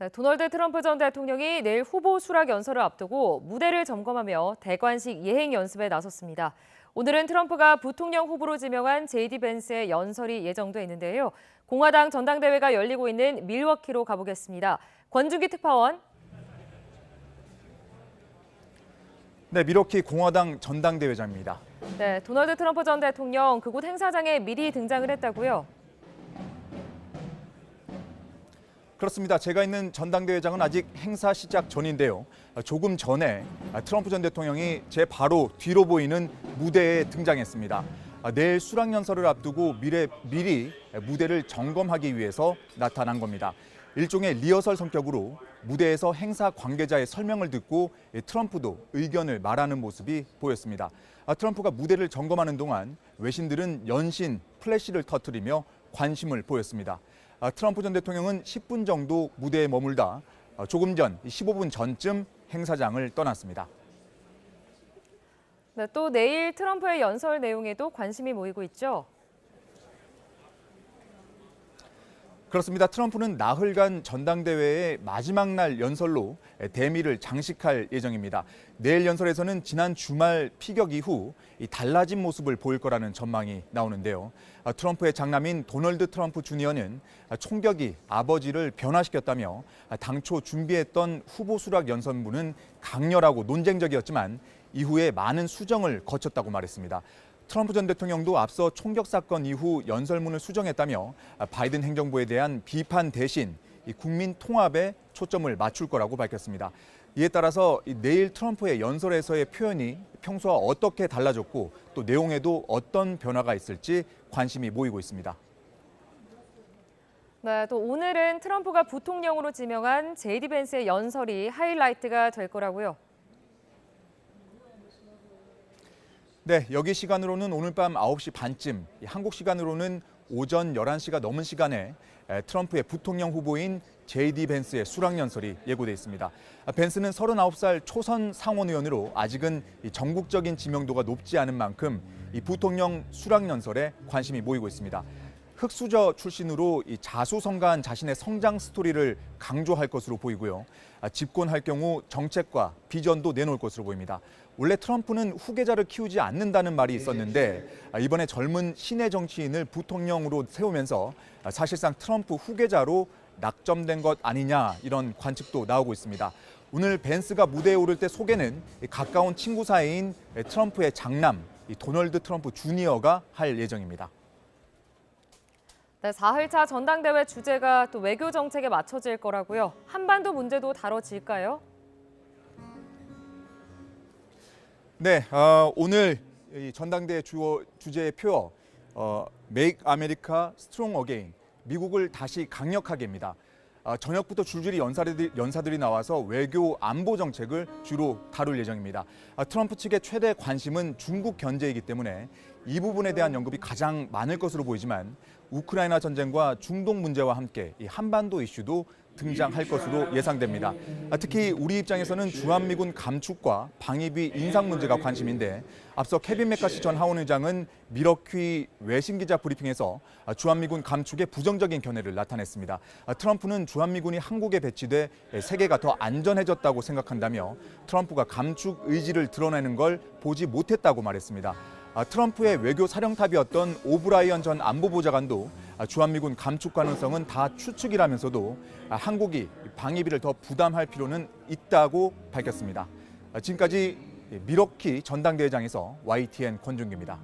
네, 도널드 트럼프 전 대통령이 내일 후보 수락 연설을 앞두고 무대를 점검하며 대관식 예행 연습에 나섰습니다. 오늘은 트럼프가 부통령 후보로 지명한 제이디 벤스의 연설이 예정돼 있는데요. 공화당 전당대회가 열리고 있는 밀워키로 가보겠습니다. 권준기 특파원. 네, 밀워키 공화당 전당대회장입니다. 네, 도널드 트럼프 전 대통령 그곳 행사장에 미리 등장을 했다고요? 그렇습니다. 제가 있는 전당대회장은 아직 행사 시작 전인데요. 조금 전에 트럼프 전 대통령이 제 바로 뒤로 보이는 무대에 등장했습니다. 내일 수락 연설을 앞두고 미리 무대를 점검하기 위해서 나타난 겁니다. 일종의 리허설 성격으로 무대에서 행사 관계자의 설명을 듣고 트럼프도 의견을 말하는 모습이 보였습니다. 트럼프가 무대를 점검하는 동안 외신들은 연신 플래시를 터뜨리며 관심을 보였습니다. 트럼프 전 대통령은 10분 정도 무대에 머물다 조금 전 15분 전쯤 행사장을 떠났습니다. 네, 또 내일 트럼프의 연설 내용에도 관심이 모이고 있죠. 그렇습니다. 트럼프는 나흘간 전당대회의 마지막 날 연설로 대미를 장식할 예정입니다. 내일 연설에서는 지난 주말 피격 이후 달라진 모습을 보일 거라는 전망이 나오는데요. 트럼프의 장남인 도널드 트럼프 주니어는 총격이 아버지를 변화시켰다며 당초 준비했던 후보 수락 연설문은 강렬하고 논쟁적이었지만 이후에 많은 수정을 거쳤다고 말했습니다. 트럼프 전 대통령도 앞서 총격 사건 이후 연설문을 수정했다며 바이든 행정부에 대한 비판 대신 국민 통합에 초점을 맞출 거라고 밝혔습니다. 이에 따라서 내일 트럼프의 연설에서의 표현이 평소와 어떻게 달라졌고 또 내용에도 어떤 변화가 있을지 관심이 모이고 있습니다. 네, 또 오늘은 트럼프가 부통령으로 지명한 제이디 벤스의 연설이 하이라이트가 될 거라고요. 네, 여기 시간으로는 오늘 밤 9시 반쯤, 한국 시간으로는 오전 11시가 넘은 시간에 트럼프의 부통령 후보인 제이디 벤스의 수락 연설이 예고돼 있습니다. 벤스는 39살 초선 상원 의원으로 아직은 전국적인 지명도가 높지 않은 만큼 이 부통령 수락 연설에 관심이 모이고 있습니다. 흑수저 출신으로 이 자수성가한 자신의 성장 스토리를 강조할 것으로 보이고요. 집권할 경우 정책과 비전도 내놓을 것으로 보입니다. 원래 트럼프는 후계자를 키우지 않는다는 말이 있었는데 이번에 젊은 신의 정치인을 부통령으로 세우면서 사실상 트럼프 후계자로 낙점된 것 아니냐 이런 관측도 나오고 있습니다. 오늘 벤스가 무대에 오를 때 소개는 가까운 친구 사이인 트럼프의 장남 도널드 트럼프 주니어가 할 예정입니다. 네, 4흘차 전당대회 주제가 또 외교 정책에 맞춰질 거라고요. 한반도 문제도 다뤄질까요? 네, 오늘 이 전당대회 주제의 표 Make America Strong Again, 미국을 다시 강력하게입니다. 저녁부터 줄줄이 연사들이 나와서 외교 안보 정책을 주로 다룰 예정입니다. 트럼프 측의 최대 관심은 중국 견제이기 때문에 이 부분에 대한 언급이 가장 많을 것으로 보이지만 우크라이나 전쟁과 중동 문제와 함께 이 한반도 이슈도 등장할 것으로 예상됩니다. 특히 우리 입장에서는 주한미군 감축과 방위비 인상 문제가 관심인데 앞서 케빈 맥카시 전 하원의장은 밀워키 외신기자 브리핑에서 주한미군 감축에 부정적인 견해를 나타냈습니다. 트럼프는 주한미군이 한국에 배치돼 세계가 더 안전해졌다고 생각한다며 트럼프가 감축 의지를 드러내는 걸 보지 못했다고 말했습니다. 트럼프의 외교 사령탑이었던 오브라이언 전 안보보좌관도 주한미군 감축 가능성은 다 추측이라면서도 한국이 방위비를 더 부담할 필요는 있다고 밝혔습니다. 지금까지 밀워키 전당대회장에서 YTN 권준기입니다.